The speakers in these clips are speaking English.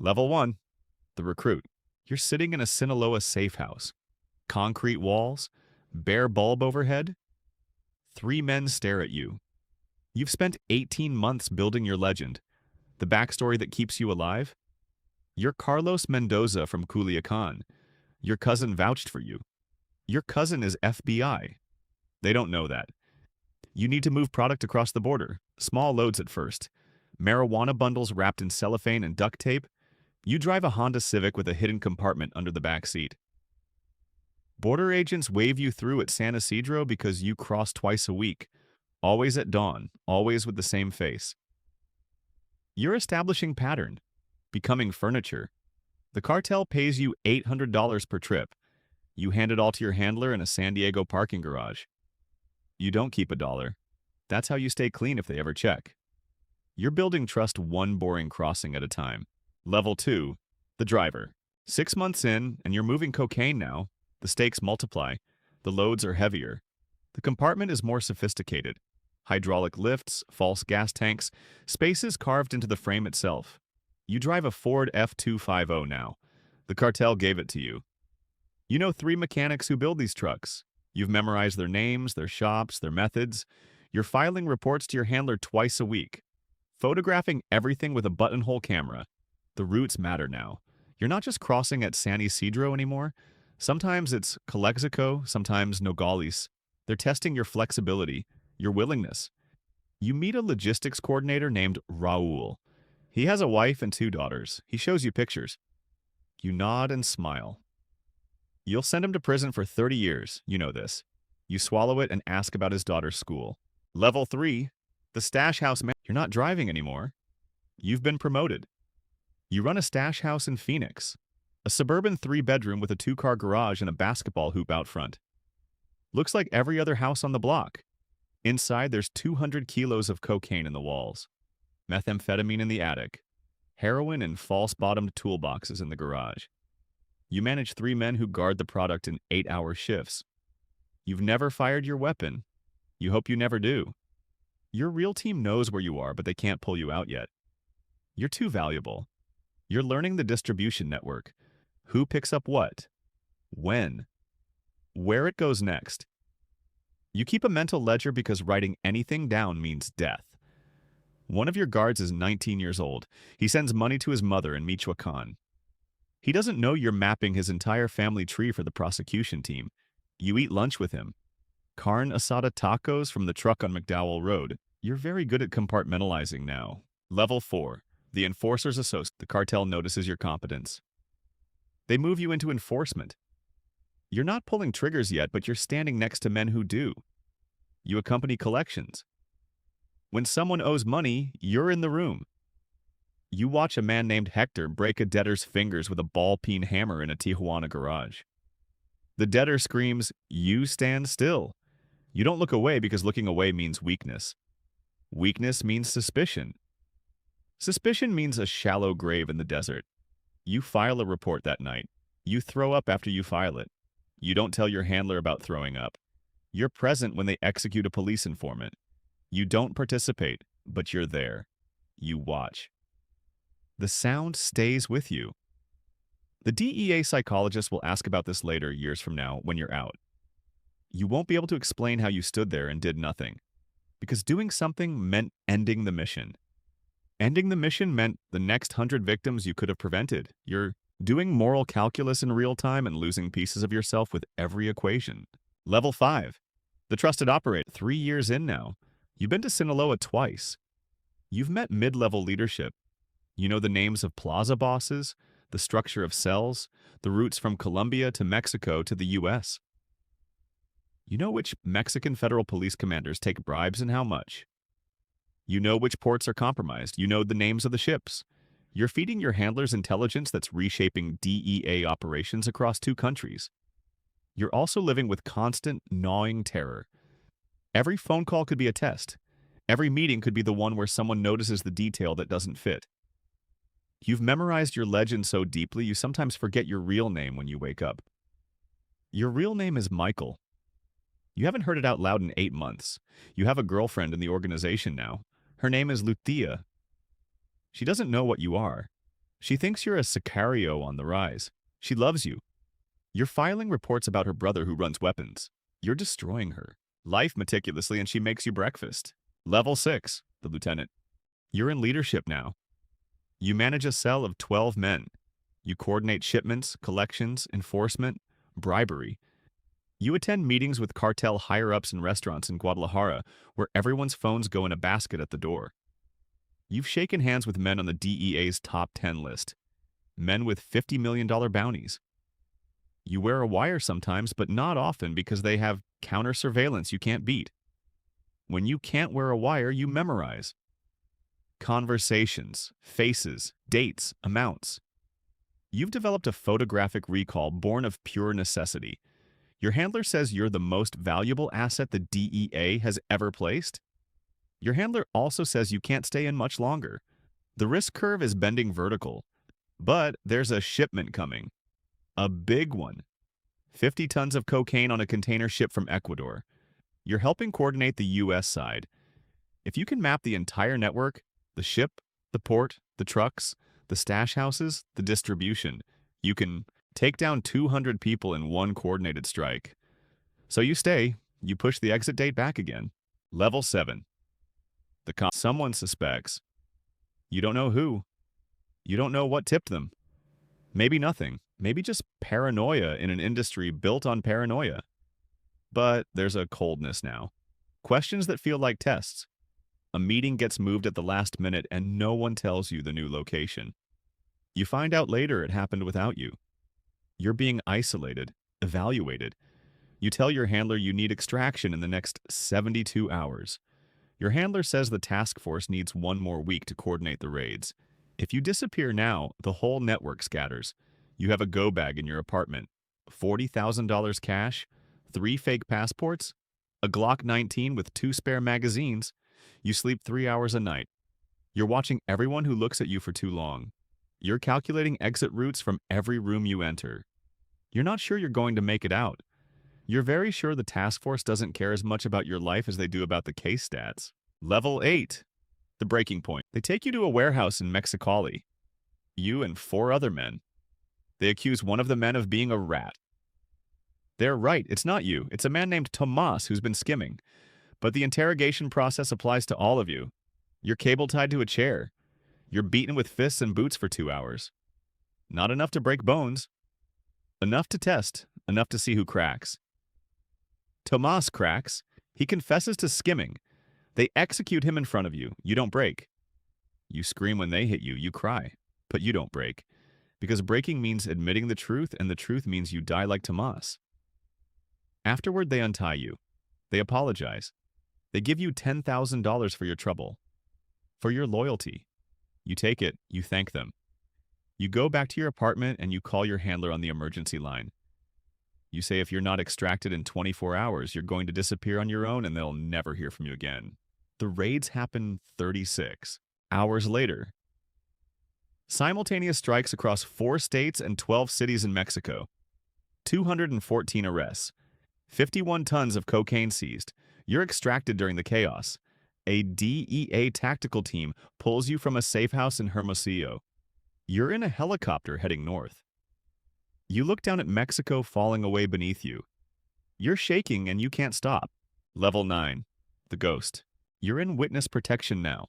Level 1. The recruit. You're sitting in a Sinaloa safe house. Concrete walls, bare bulb overhead. Three men stare at you. You've spent 18 months building your legend. The backstory that keeps you alive? You're Carlos Mendoza from Culiacan. Your cousin vouched for you. Your cousin is FBI. They don't know that. You need to move product across the border. Small loads at first. Marijuana bundles wrapped in cellophane and duct tape. You drive a Honda Civic with a hidden compartment under the back seat. Border agents wave you through at San Isidro because you cross twice a week. Always at dawn, always with the same face. You're establishing pattern, becoming furniture. The cartel pays you $800 per trip. You hand it all to your handler in a San Diego parking garage. You don't keep a dollar. That's how you stay clean if they ever check. You're building trust one boring crossing at a time. Level 2. The driver. 6 months in, and you're moving cocaine now. The stakes multiply. The loads are heavier. The compartment is more sophisticated. Hydraulic lifts, false gas tanks, spaces carved into the frame itself. You drive a Ford F250 now. The cartel gave it to you. You know 3 mechanics who build these trucks. You've memorized their names, their shops, their methods. You're filing reports to your handler twice a week. Photographing everything with a buttonhole camera. The routes matter now. You're not just crossing at San Isidro anymore. Sometimes it's Calexico, sometimes Nogales. They're testing your flexibility, your willingness. You meet a logistics coordinator named Raul. He has a wife and 2 daughters. He shows you pictures. You nod and smile. You'll send him to prison for 30 years, you know this. You swallow it and ask about his daughter's school. Level 3. The stash house man. You're not driving anymore. You've been promoted. You run a stash house in Phoenix. A suburban 3-bedroom with a 2-car garage and a basketball hoop out front. Looks like every other house on the block. Inside, there's 200 kilos of cocaine in the walls. Methamphetamine in the attic. Heroin in false-bottomed toolboxes in the garage. You manage 3 men who guard the product in 8-hour shifts. You've never fired your weapon. You hope you never do. Your real team knows where you are, but they can't pull you out yet. You're too valuable. You're learning the distribution network. Who picks up what? When? Where it goes next. You keep a mental ledger because writing anything down means death. One of your guards is 19 years old. He sends money to his mother in Michoacan. He doesn't know you're mapping his entire family tree for the prosecution team. You eat lunch with him. Carne asada tacos from the truck on McDowell Road. You're very good at compartmentalizing now. Level 4. The enforcer's associate. The cartel notices your competence. They move you into enforcement. You're not pulling triggers yet, but you're standing next to men who do. You accompany collections. When someone owes money, you're in the room. You watch a man named Hector break a debtor's fingers with a ball-peen hammer in a Tijuana garage. The debtor screams, "You stand still." You don't look away because looking away means weakness. Weakness means suspicion. Suspicion means a shallow grave in the desert. You file a report that night. You throw up after you file it. You don't tell your handler about throwing up. You're present when they execute a police informant. You don't participate, but you're there. You watch. The sound stays with you. The DEA psychologist will ask about this later, years from now, when you're out. You won't be able to explain how you stood there and did nothing, because doing something meant ending the mission. Ending the mission meant the next 100 victims you could have prevented. You're doing moral calculus in real time and losing pieces of yourself with every equation. Level 5. The trusted operator. 3 years in now. You've been to Sinaloa twice. You've met mid-level leadership. You know the names of plaza bosses, the structure of cells, the routes from Colombia to Mexico to the U.S. You know which Mexican federal police commanders take bribes and how much. You know which ports are compromised. You know the names of the ships. You're feeding your handlers intelligence that's reshaping DEA operations across 2 countries. You're also living with constant, gnawing terror. Every phone call could be a test. Every meeting could be the one where someone notices the detail that doesn't fit. You've memorized your legend so deeply you sometimes forget your real name when you wake up. Your real name is Michael. You haven't heard it out loud in 8 months. You have a girlfriend in the organization now. Her name is Lutia. She doesn't know what you are. She thinks you're a Sicario on the rise. She loves you. You're filing reports about her brother who runs weapons. You're destroying her life meticulously, and she makes you breakfast. Level 6, the lieutenant. You're in leadership now. You manage a cell of 12 men. You coordinate shipments, collections, enforcement, bribery. You attend meetings with cartel higher-ups in restaurants in Guadalajara where everyone's phones go in a basket at the door. You've shaken hands with men on the DEA's top 10 list. Men with $50 million bounties. You wear a wire sometimes, but not often because they have counter-surveillance you can't beat. When you can't wear a wire, you memorize. Conversations, faces, dates, amounts. You've developed a photographic recall born of pure necessity. Your handler says you're the most valuable asset the DEA has ever placed. Your handler also says you can't stay in much longer. The risk curve is bending vertical. But there's a shipment coming. A big one. 50 tons of cocaine on a container ship from Ecuador. You're helping coordinate the U.S. side. If you can map the entire network, the ship, the port, the trucks, the stash houses, the distribution, you can take down 200 people in one coordinated strike. So you stay, you push the exit date back again. Level 7. Someone suspects. You don't know who. You don't know what tipped them. Maybe nothing. Maybe just paranoia in an industry built on paranoia. But there's a coldness now. Questions that feel like tests. A meeting gets moved at the last minute and no one tells you the new location. You find out later it happened without you. You're being isolated, evaluated. You tell your handler you need extraction in the next 72 hours. Your handler says the task force needs 1 more week to coordinate the raids. If you disappear now, the whole network scatters. You have a go bag in your apartment, $40,000 cash, 3 fake passports, a Glock 19 with 2 spare magazines. You sleep 3 hours a night. You're watching everyone who looks at you for too long. You're calculating exit routes from every room you enter. You're not sure you're going to make it out. You're very sure the task force doesn't care as much about your life as they do about the case stats. Level 8. The breaking point. They take you to a warehouse in Mexicali. You and 4 other men. They accuse one of the men of being a rat. They're right, it's not you. It's a man named Tomas who's been skimming. But the interrogation process applies to all of you. You're cable tied to a chair. You're beaten with fists and boots for 2 hours. Not enough to break bones. Enough to test, enough to see who cracks. Tomas cracks. He confesses to skimming. They execute him in front of you. You don't break. You scream when they hit you. You cry. But you don't break. Because breaking means admitting the truth, and the truth means you die like Tomas. Afterward, they untie you. They apologize. They give you $10,000 for your trouble. For your loyalty. You take it. You thank them. You go back to your apartment and you call your handler on the emergency line. You say if you're not extracted in 24 hours, you're going to disappear on your own and they'll never hear from you again. The raids happen 36 hours later. Simultaneous strikes across 4 states and 12 cities in Mexico. 214 arrests. 51 tons of cocaine seized. You're extracted during the chaos. A DEA tactical team pulls you from a safe house in Hermosillo. You're in a helicopter heading north. You look down at Mexico falling away beneath you. You're shaking and you can't stop. Level 9. The Ghost. You're in witness protection now.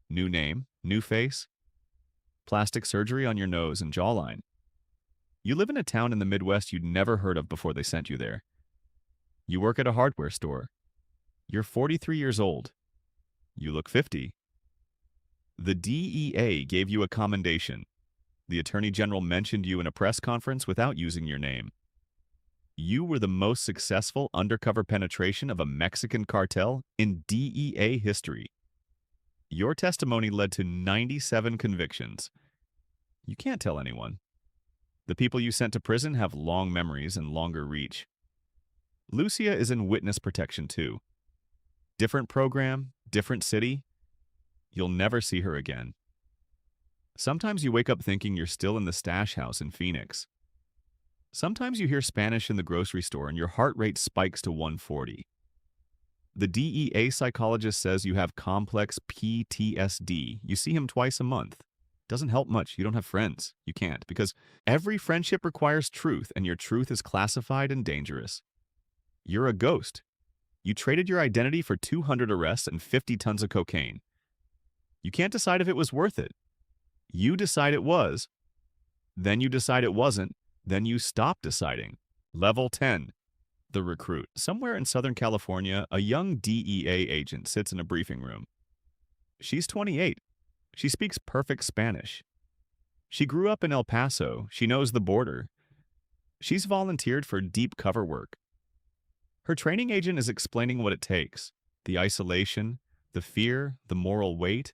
New name, new face. Plastic surgery on your nose and jawline. You live in a town in the Midwest you'd never heard of before they sent you there. You work at a hardware store. You're 43 years old. You look 50. The DEA gave you a commendation. The Attorney General mentioned you in a press conference without using your name. You were the most successful undercover penetration of a Mexican cartel in DEA history. Your testimony led to 97 convictions. You can't tell anyone. The people you sent to prison have long memories and longer reach. Lucia is in witness protection too. Different program, different city. You'll never see her again. Sometimes you wake up thinking you're still in the stash house in Phoenix. Sometimes you hear Spanish in the grocery store and your heart rate spikes to 140. The DEA psychologist says you have complex PTSD. You see him twice a month. Doesn't help much. You don't have friends. You can't, because every friendship requires truth, and your truth is classified and dangerous. You're a ghost. You traded your identity for 200 arrests and 50 tons of cocaine. You can't decide if it was worth it. You decide it was, then you decide it wasn't, then you stop deciding. Level 10. The recruit. Somewhere in Southern California, a young DEA agent sits in a briefing room. She's 28. She speaks perfect Spanish. She grew up in El Paso. She knows the border. She's volunteered for deep cover work. Her training agent is explaining what it takes: the isolation, the fear, the moral weight.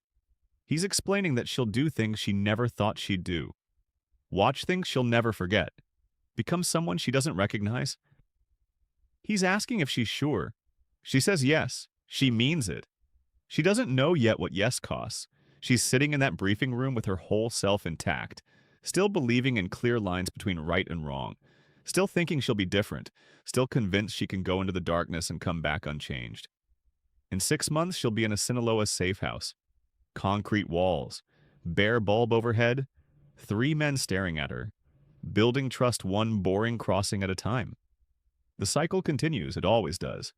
He's explaining that she'll do things she never thought she'd do. Watch things she'll never forget. Become someone she doesn't recognize. He's asking if she's sure. She says yes. She means it. She doesn't know yet what yes costs. She's sitting in that briefing room with her whole self intact, still believing in clear lines between right and wrong, still thinking she'll be different, still convinced she can go into the darkness and come back unchanged. In 6 months, she'll be in a Sinaloa safe house. Concrete walls, bare bulb overhead, 3 men staring at her, building trust one boring crossing at a time. The cycle continues, it always does.